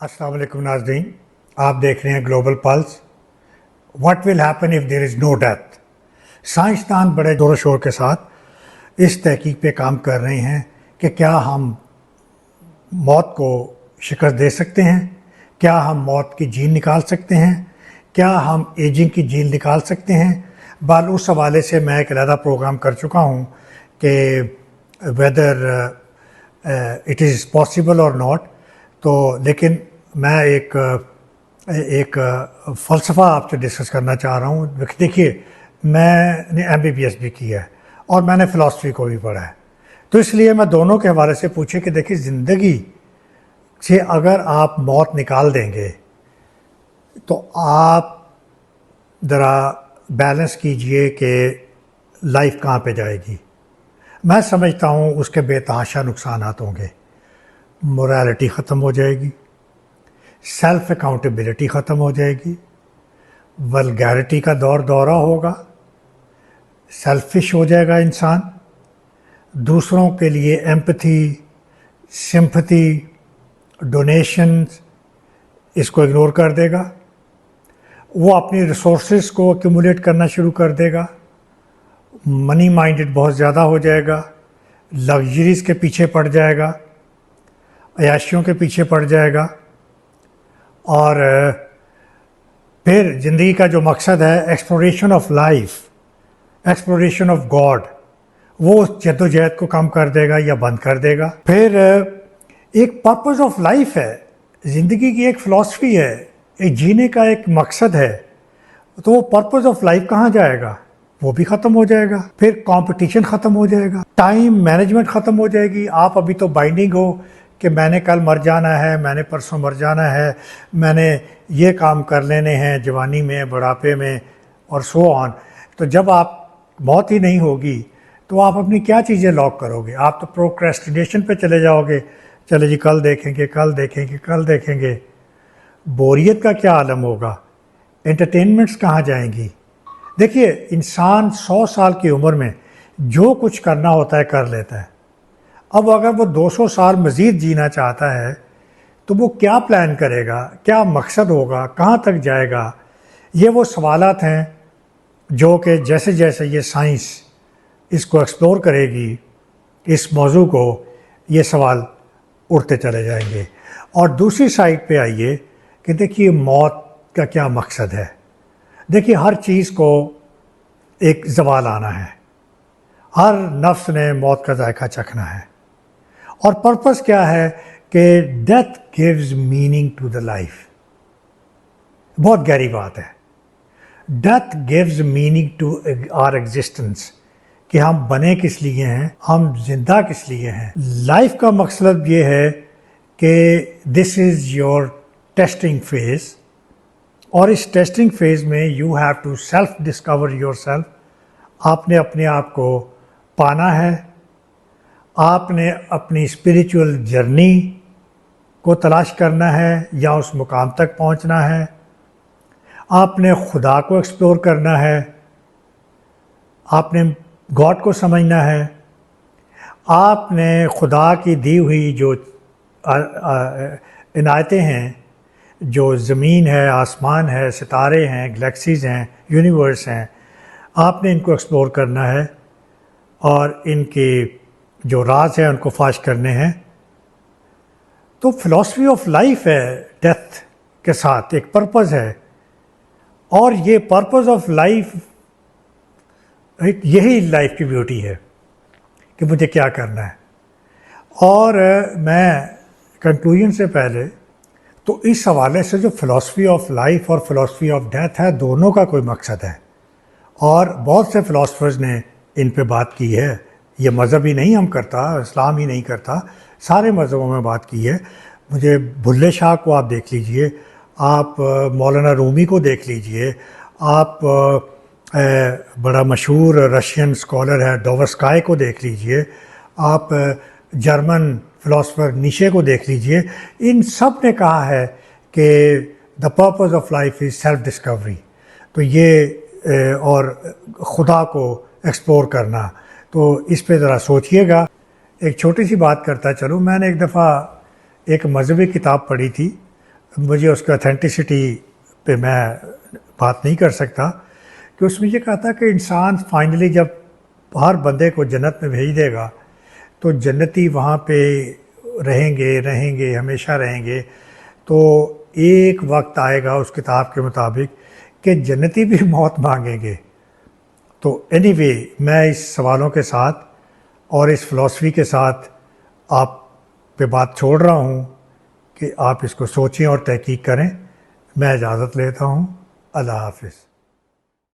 अस्सलाम वालेकुम नाज़रीन, आप देख रहे हैं global pulse. What will happen if there is no death. साइंसदान बड़े ज़ोर शोर के साथ इस तहकीक पे काम कर रहे हैं कि क्या हम मौत को शिकस्त दे सकते हैं, क्या हम मौत की जीन निकाल सकते हैं, क्या हम एजिंग की जीन निकाल सकते हैं। बल उस हवाले से मैं एक अलहदा प्रोग्राम कर चुका हूँ कि वेदर इट इज़ पॉसिबल और नॉट। तो लेकिन मैं एक फ़लसफ़ा आपसे डिस्कस करना चाह रहा हूँ। देखिए, मैंने MBBS भी किया है और मैंने फ़िलासफ़ी को भी पढ़ा है, तो इसलिए मैं दोनों के हवाले से पूछे कि देखिए, ज़िंदगी से अगर आप मौत निकाल देंगे तो आप ज़रा बैलेंस कीजिए कि लाइफ कहाँ पे जाएगी। मैं समझता हूँ उसके बेतहाशा नुकसानात होंगे। मोरालिटी ख़त्म हो जाएगी, सेल्फ अकाउंटेबिलिटी ख़त्म हो जाएगी, वल्गैरिटी का दौरा होगा, सेल्फिश हो जाएगा इंसान, दूसरों के लिए एम्पैथी, सिंपैथी, डोनेशंस इसको इग्नोर कर देगा, वो अपनी रिसोर्सेज को एक्यूमुलेट करना शुरू कर देगा, मनी माइंडेड बहुत ज़्यादा हो जाएगा, लग्जरीज़ के पीछे पड़ जाएगा, अयाशियों के पीछे पड़ जाएगा। और फिर ज़िंदगी का जो मकसद है exploration of life, exploration of God, वो जद्दोजहद को कम कर देगा या बंद कर देगा। फिर एक पर्पस ऑफ लाइफ है, ज़िंदगी की एक फ़िलासफ़ी है, एक जीने का एक मकसद है, तो वो पर्पस ऑफ लाइफ कहाँ जाएगा, वो भी ख़त्म हो जाएगा। फिर कंपटीशन ख़त्म हो जाएगा, टाइम मैनेजमेंट ख़त्म हो जाएगी। आप अभी तो बाइंडिंग हो कि मैंने कल मर जाना है, मैंने परसों मर जाना है, मैंने ये काम कर लेने हैं जवानी में, बुढ़ापे में और सो ऑन। तो जब आप मौत ही नहीं होगी तो आप अपनी क्या चीज़ें लॉक करोगे? आप तो प्रोक्रेस्टिनेशन पे चले जाओगे, चले जी कल देखेंगे, कल देखेंगे, कल देखेंगे। बोरियत का क्या आलम होगा, एंटरटेनमेंट्स कहाँ जाएंगी? देखिए, इंसान 100 साल की उम्र में जो कुछ करना होता है कर लेता है। अब अगर वो 200 साल मज़ीद जीना चाहता है तो वो क्या प्लान करेगा, क्या मकसद होगा, कहाँ तक जाएगा? ये वो सवालात हैं जो कि जैसे जैसे ये साइंस इसको एक्सप्लोर करेगी, इस मौजू को, ये सवाल उठते चले जाएंगे। और दूसरी साइड पे आइए कि देखिए मौत का क्या मकसद है। देखिए, हर चीज़ को एक ज़वाल आना है, हर नफ्स ने मौत का जायका चखना है। और पर्पस क्या है कि death gives meaning to the life. बहुत गहरी बात है। Death gives meaning to our existence, कि हम बने किस लिए हैं, हम जिंदा किस लिए हैं। लाइफ का मकसद ये है कि this is your testing phase, और इस टेस्टिंग फेज में you have to self discover yourself. आपने अपने आप को पाना है, आपने अपनी स्पिरिचुअल जर्नी को तलाश करना है या उस मुकाम तक पहुंचना है, आपने खुदा को एक्सप्लोर करना है, आपने गॉड को समझना है, आपने खुदा की दी हुई जो इनायतें हैं, जो ज़मीन है, आसमान है, सितारे हैं, गैलेक्सीज़ हैं, यूनिवर्स हैं, आपने इनको एक्सप्लोर करना है और इनके जो राज हैं उनको फाश करने हैं। तो फ़िलासफ़ी ऑफ लाइफ है, डेथ के साथ एक पर्पस है, और ये पर्पस ऑफ लाइफ, यही लाइफ की ब्यूटी है कि मुझे क्या करना है। और मैं कंक्लूजन से पहले तो इस हवाले से जो फ़िलासफ़ी ऑफ लाइफ और फ़िलासफ़ी ऑफ डेथ है, दोनों का कोई मकसद है, और बहुत से फ़िलासफ़र्स ने इन पे बात की है। ये मज़हब ही नहीं हम करता, इस्लाम ही नहीं करता, सारे मज़हबों में बात की है। मुझे बुल्ले शाह को आप देख लीजिए, आप मौलाना रूमी को देख लीजिए, आप बड़ा मशहूर रशियन स्कॉलर है डोवस्काय को देख लीजिए, आप जर्मन फ़िलासफ़र नीशे को देख लीजिए। इन सब ने कहा है कि the purpose of life is self discovery. तो ये और खुदा को एक्सप्लोर करना, तो इस पे ज़रा सोचिएगा। एक छोटी सी बात करता चलूँ, मैंने एक दफ़ा एक मजहबी किताब पढ़ी थी मुझे उसकी ऑथेंटिसिटी पे मैं बात नहीं कर सकता, कि उसमें ये कहा था कि इंसान फाइनली जब हर बंदे को जन्नत में भेज देगा तो जन्नती वहाँ पे रहेंगे रहेंगे हमेशा रहेंगे। तो एक वक्त आएगा उस किताब के मुताबिक कि जन्नती भी मौत मांगेंगे। तो एनीवे मैं इस सवालों के साथ और इस फ़िलासफ़ी के साथ आप पे बात छोड़ रहा हूँ कि आप इसको सोचें और तहकीक करें। मैं इजाज़त लेता हूँ। अल्लाह हाफ़िज़।